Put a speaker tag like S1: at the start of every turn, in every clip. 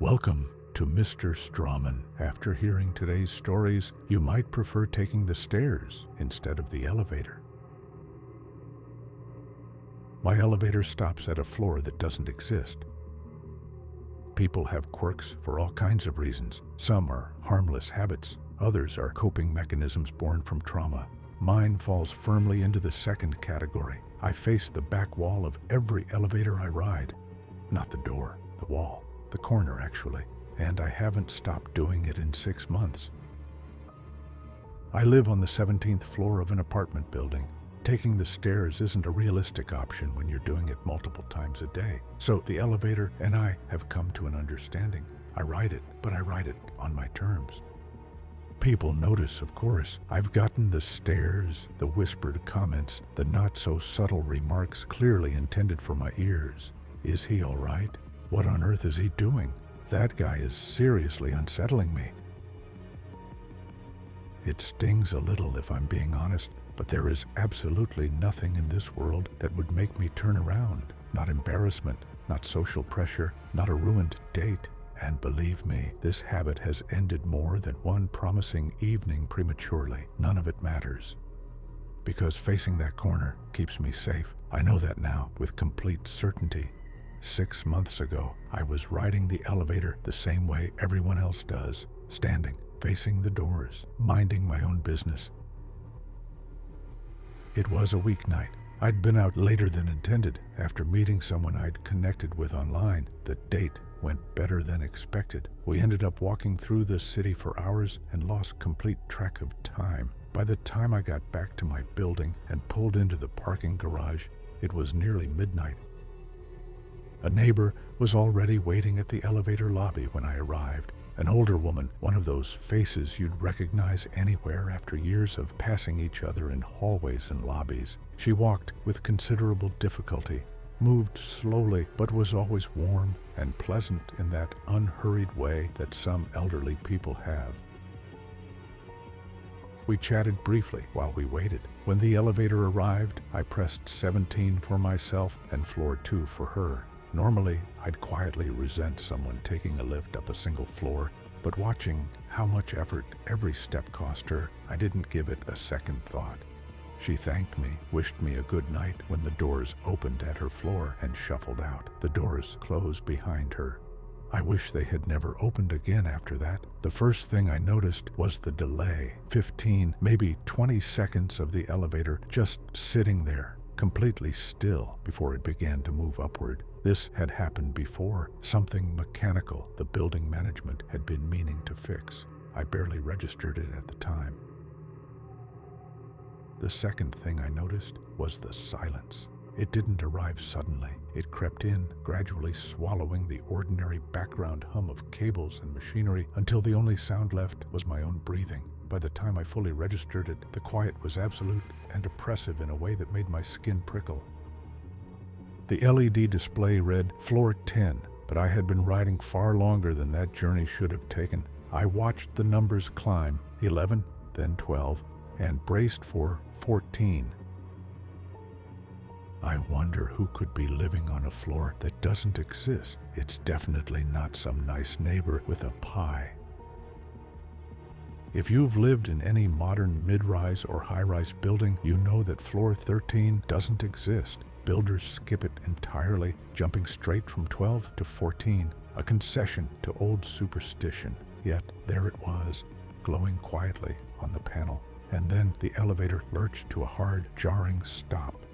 S1: Welcome to Mr. Strawman. After hearing today's stories, you might prefer taking the stairs instead of the elevator. My elevator stops at a floor that doesn't exist. People have quirks for all kinds of reasons. Some are harmless habits, others are coping mechanisms born from trauma. Mine falls firmly into the second category. I face the back wall of every elevator I ride. Not the door, the wall, the corner actually, and I haven't stopped doing it in 6 months. I live on the 17th floor of an apartment building. Taking the stairs isn't a realistic option when you're doing it multiple times a day. So the elevator and I have come to an understanding. I ride it, but I ride it on my terms. People notice, of course. I've gotten the stares, the whispered comments, the not-so-subtle remarks clearly intended for my ears. Is he all right? What on earth is he doing? That guy is seriously unsettling me. It stings a little if I'm being honest, but there is absolutely nothing in this world that would make me turn around. Not embarrassment, not social pressure, not a ruined date. And believe me, this habit has ended more than one promising evening prematurely. None of it matters. Because facing that corner keeps me safe. I know that now with complete certainty. 6 months ago, I was riding the elevator the same way everyone else does, standing, facing the doors, minding my own business. It was a weeknight. I'd been out later than intended after meeting someone I'd connected with online. The date went better than expected. We ended up walking through the city for hours and lost complete track of time. By the time I got back to my building and pulled into the parking garage, it was nearly midnight. A neighbor was already waiting at the elevator lobby when I arrived. An older woman, one of those faces you'd recognize anywhere after years of passing each other in hallways and lobbies. She walked with considerable difficulty, moved slowly, but was always warm and pleasant in that unhurried way that some elderly people have. We chatted briefly while we waited. When the elevator arrived, I pressed 17 for myself and floor 2 for her. Normally, I'd quietly resent someone taking a lift up a single floor, but watching how much effort every step cost her, I didn't give it a second thought. She thanked me, wished me a good night when the doors opened at her floor and shuffled out. The doors closed behind her. I wish they had never opened again after that. The first thing I noticed was the delay. 15, maybe 20 seconds of the elevator just sitting there, completely still before it began to move upward. This had happened before, something mechanical the building management had been meaning to fix. I barely registered it at the time. The second thing I noticed was the silence. It didn't arrive suddenly. It crept in, gradually swallowing the ordinary background hum of cables and machinery until the only sound left was my own breathing. By the time I fully registered it, the quiet was absolute and oppressive in a way that made my skin prickle. The LED display read floor 10, but I had been riding far longer than that journey should have taken. I watched the numbers climb, 11, then 12, and braced for 14. I wonder who could be living on a floor that doesn't exist. It's definitely not some nice neighbor with a pie. If you've lived in any modern mid-rise or high-rise building, you know that floor 13 doesn't exist. Builders skip it entirely, jumping straight from 12 to 14, a concession to old superstition. Yet there it was, glowing quietly on the panel. And then the elevator lurched to a hard, jarring stop.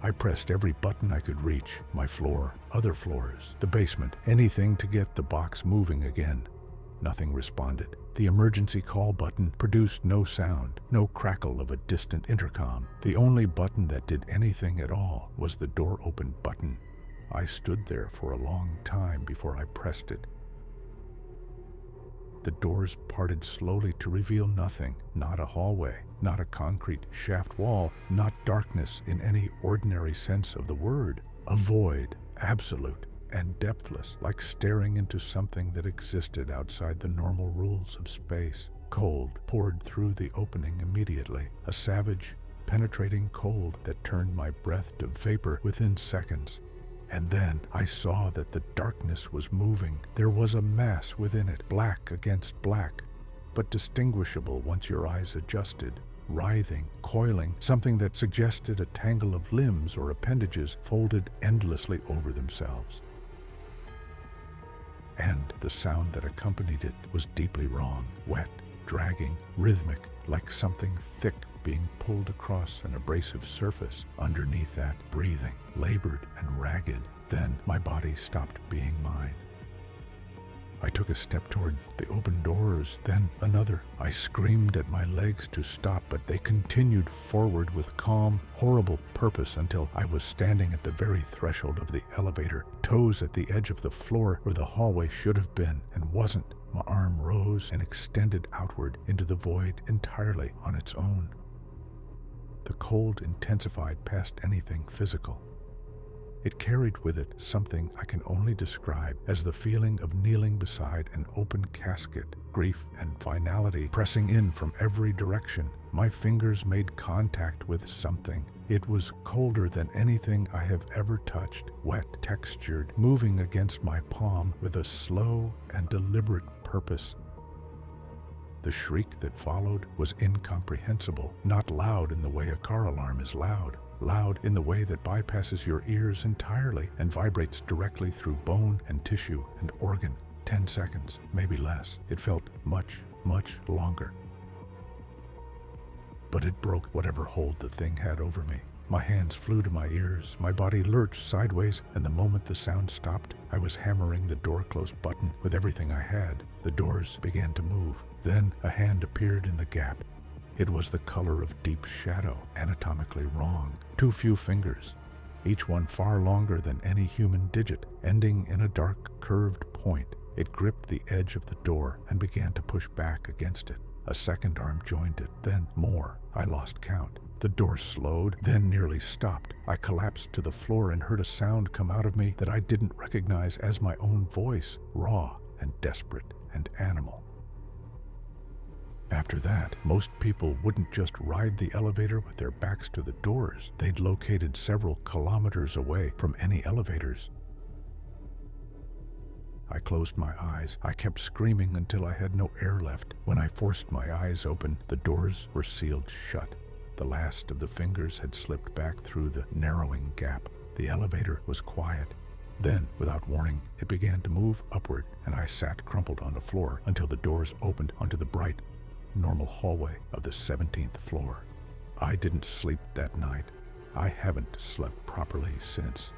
S1: I pressed every button I could reach, my floor, other floors, the basement, anything to get the box moving again. Nothing responded. The emergency call button produced no sound, no crackle of a distant intercom. The only button that did anything at all was the door open button. I stood there for a long time before I pressed it. The doors parted slowly to reveal nothing, not a hallway, not a concrete shaft wall, not darkness in any ordinary sense of the word. A void, absolute and depthless, like staring into something that existed outside the normal rules of space. Cold poured through the opening immediately, a savage, penetrating cold that turned my breath to vapor within seconds. And then I saw that the darkness was moving. There was a mass within it, black against black, but distinguishable once your eyes adjusted. Writhing, coiling, something that suggested a tangle of limbs or appendages folded endlessly over themselves. And the sound that accompanied it was deeply wrong, wet, dragging, rhythmic, like something thick being pulled across an abrasive surface. Underneath that, breathing, labored and ragged. Then my body stopped being mine. I took a step toward the open doors, then another. I screamed at my legs to stop, but they continued forward with calm, horrible purpose until I was standing at the very threshold of the elevator, toes at the edge of the floor where the hallway should have been and wasn't. My arm rose and extended outward into the void entirely on its own. The cold intensified past anything physical. It carried with it something I can only describe as the feeling of kneeling beside an open casket, grief and finality pressing in from every direction. My fingers made contact with something. It was colder than anything I have ever touched, wet, textured, moving against my palm with a slow and deliberate purpose. The shriek that followed was incomprehensible, not loud in the way a car alarm is loud. Loud in the way that bypasses your ears entirely and vibrates directly through bone and tissue and organ. 10 seconds, maybe less. It felt much, much longer. But it broke whatever hold the thing had over me. My hands flew to my ears, my body lurched sideways, and the moment the sound stopped, I was hammering the door close button with everything I had. The doors began to move. Then a hand appeared in the gap. It was the color of deep shadow, anatomically wrong. Too few fingers, each one far longer than any human digit, ending in a dark, curved point. It gripped the edge of the door and began to push back against it. A second arm joined it, then more. I lost count. The door slowed, then nearly stopped. I collapsed to the floor and heard a sound come out of me that I didn't recognize as my own voice, raw and desperate and animal. After that, most people wouldn't just ride the elevator with their backs to the doors. They'd located several kilometers away from any elevators. I closed my eyes. I kept screaming until I had no air left. When I forced my eyes open, the doors were sealed shut. The last of the fingers had slipped back through the narrowing gap. The elevator was quiet. Then, without warning, it began to move upward, and I sat crumpled on the floor until the doors opened onto the bright, normal hallway of the 17th floor. I didn't sleep that night. I haven't slept properly since.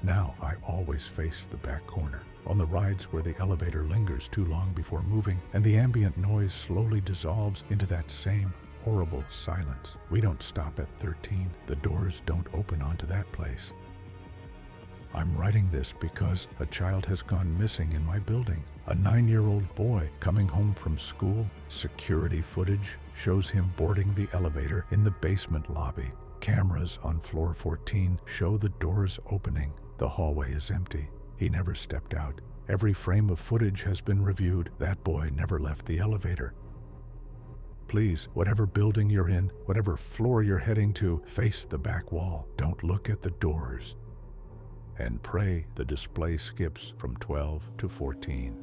S1: Now I always face the back corner, on the rides where the elevator lingers too long before moving, and the ambient noise slowly dissolves into that same horrible silence. We don't stop at 13. The doors don't open onto that place. I'm writing this because a child has gone missing in my building. A 9-year-old boy coming home from school. Security footage shows him boarding the elevator in the basement lobby. Cameras on floor 14 show the doors opening. The hallway is empty. He never stepped out. Every frame of footage has been reviewed. That boy never left the elevator. Please, whatever building you're in, whatever floor you're heading to, face the back wall. Don't look at the doors. And pray the display skips from 12 to 14.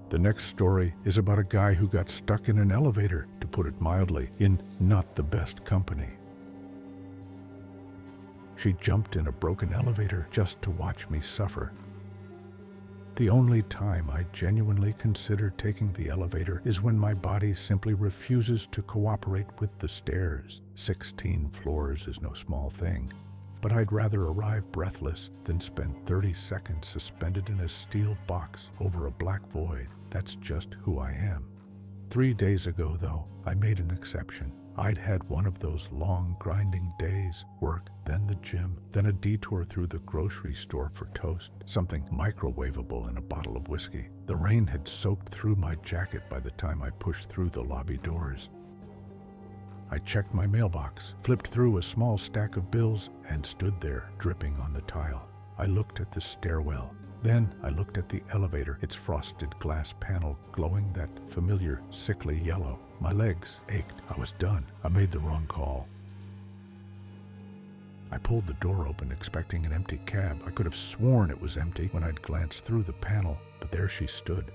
S1: The next story is about a guy who got stuck in an elevator, to put it mildly, in not the best company. She jumped in a broken elevator just to watch me suffer. The only time I genuinely consider taking the elevator is when my body simply refuses to cooperate with the stairs. 16 floors is no small thing. But I'd rather arrive breathless than spend 30 seconds suspended in a steel box over a black void. That's just who I am. 3 days ago, though, I made an exception. I'd had one of those long, grinding days. Work, then the gym, then a detour through the grocery store for toast, something microwavable and a bottle of whiskey. The rain had soaked through my jacket by the time I pushed through the lobby doors. I checked my mailbox, flipped through a small stack of bills, and stood there, dripping on the tile. I looked at the stairwell. Then I looked at the elevator, its frosted glass panel glowing that familiar, sickly yellow. My legs ached. I was done. I made the wrong call. I pulled the door open, expecting an empty cab. I could have sworn it was empty when I'd glanced through the panel, but there she stood.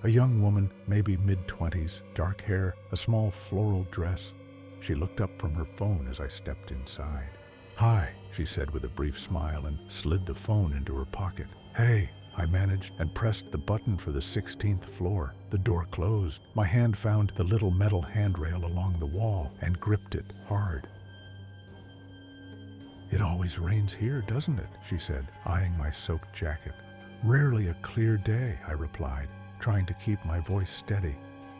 S1: A young woman, maybe mid-20s, dark hair, a small floral dress. She looked up from her phone as I stepped inside. "Hi," she said with a brief smile and slid the phone into her pocket. "Hey," I managed and pressed the button for the 16th floor. The door closed. My hand found the little metal handrail along the wall and gripped it hard. "It always rains here, doesn't it?" she said, eyeing my soaked jacket. "Rarely a clear day," I replied, trying to keep my voice steady.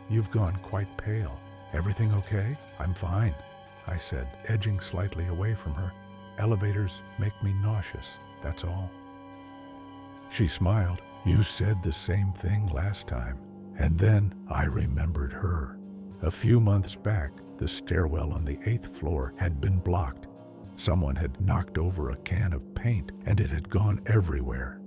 S1: "You've gone quite pale. Everything okay?" "I'm fine," I said, edging slightly away from her. "Elevators make me nauseous, that's all." She smiled. "You said the same thing last time." And then I remembered her. A few months back, the stairwell on the 8th floor had been blocked. Someone had knocked over a can of paint, and it had gone everywhere.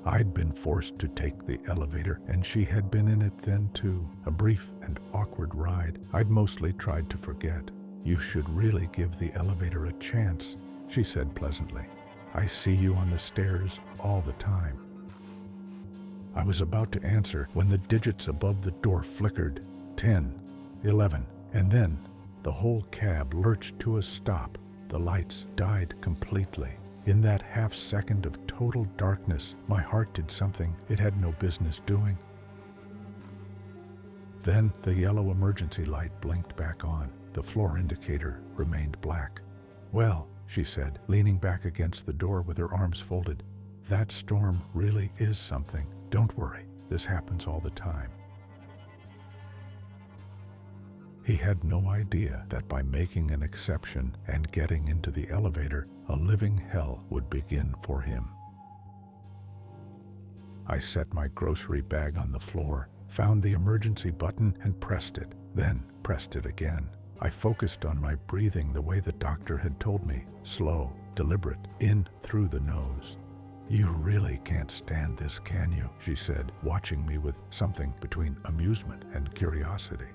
S1: I'd been forced to take the elevator, and she had been in it then too. A brief and awkward ride I'd mostly tried to forget. "You should really give the elevator a chance," she said pleasantly. "I see you on the stairs all the time." I was about to answer when the digits above the door flickered. 10, 11, and then the whole cab lurched to a stop. The lights died completely. In that half second of total darkness, my heart did something it had no business doing. Then the yellow emergency light blinked back on. The floor indicator remained black. "Well," she said, leaning back against the door with her arms folded, "that storm really is something. Don't worry, this happens all the time." He had no idea that by making an exception and getting into the elevator, a living hell would begin for him. I set my grocery bag on the floor, found the emergency button and pressed it, then pressed it again. I focused on my breathing the way the doctor had told me, slow, deliberate, in through the nose. "You really can't stand this, can you?" she said, watching me with something between amusement and curiosity.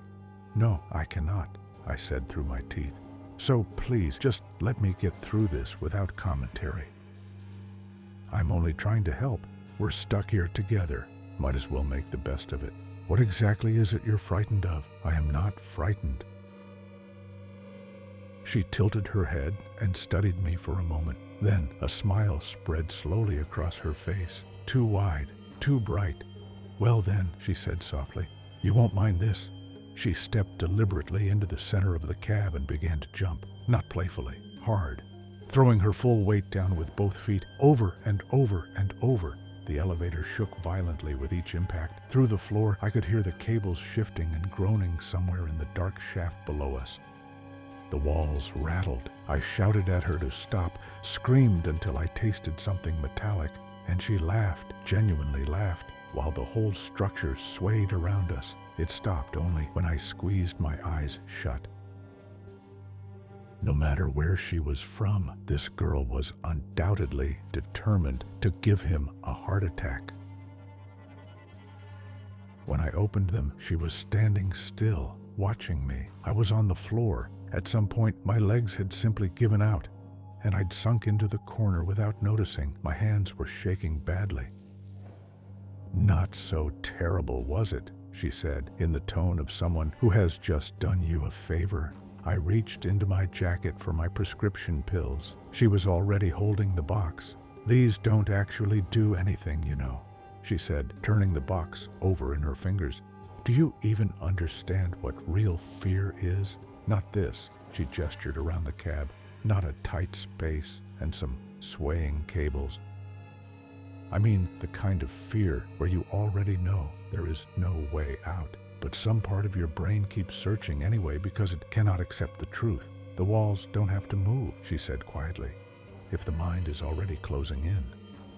S1: "No, I cannot," I said through my teeth. "So please, just let me get through this without commentary. I'm only trying to help. We're stuck here together. Might as well make the best of it. What exactly is it you're frightened of?" "I am not frightened." She tilted her head and studied me for a moment. Then a smile spread slowly across her face, too wide, too bright. "Well then," she said softly, "you won't mind this." She stepped deliberately into the center of the cab and began to jump, not playfully, hard, throwing her full weight down with both feet, over and over and over. The elevator shook violently with each impact. Through the floor, I could hear the cables shifting and groaning somewhere in the dark shaft below us. The walls rattled. I shouted at her to stop, screamed until I tasted something metallic, and she laughed, genuinely laughed, while the whole structure swayed around us. It stopped only when I squeezed my eyes shut. No matter where she was from, this girl was undoubtedly determined to give him a heart attack. When I opened them, she was standing still, watching me. I was on the floor. At some point, my legs had simply given out, and I'd sunk into the corner without noticing. My hands were shaking badly. "Not so terrible, was it?" she said, in the tone of someone who has just done you a favor. I reached into my jacket for my prescription pills. She was already holding the box. "These don't actually do anything, you know," she said, turning the box over in her fingers. "Do you even understand what real fear is? Not this," she gestured around the cab, "not a tight space and some swaying cables. I mean the kind of fear where you already know there is no way out, but some part of your brain keeps searching anyway because it cannot accept the truth. The walls don't have to move," she said quietly, "if the mind is already closing in."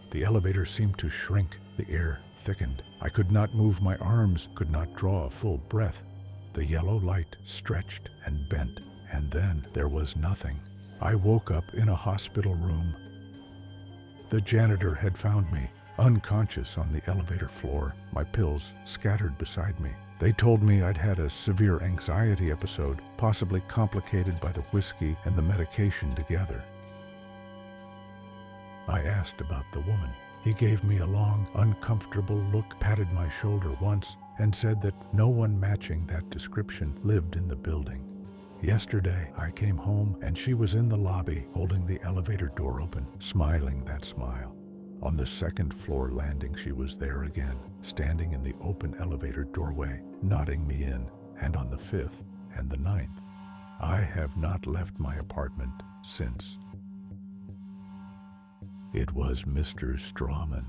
S1: The elevator seemed to shrink. The air thickened. I could not move my arms, could not draw a full breath. The yellow light stretched and bent, and then there was nothing. I woke up in a hospital room. The janitor had found me, unconscious on the elevator floor, my pills scattered beside me. They told me I'd had a severe anxiety episode, possibly complicated by the whiskey and the medication together. I asked about the woman. He gave me a long, uncomfortable look, patted my shoulder once, and said that no one matching that description lived in the building. Yesterday, I came home and she was in the lobby, holding the elevator door open, smiling that smile. On the second floor landing, she was there again, standing in the open elevator doorway, nodding me in, and on the 5th and the 9th. I have not left my apartment since. It was Mr. Strawman,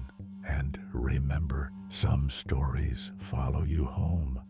S1: and remember, some stories follow you home.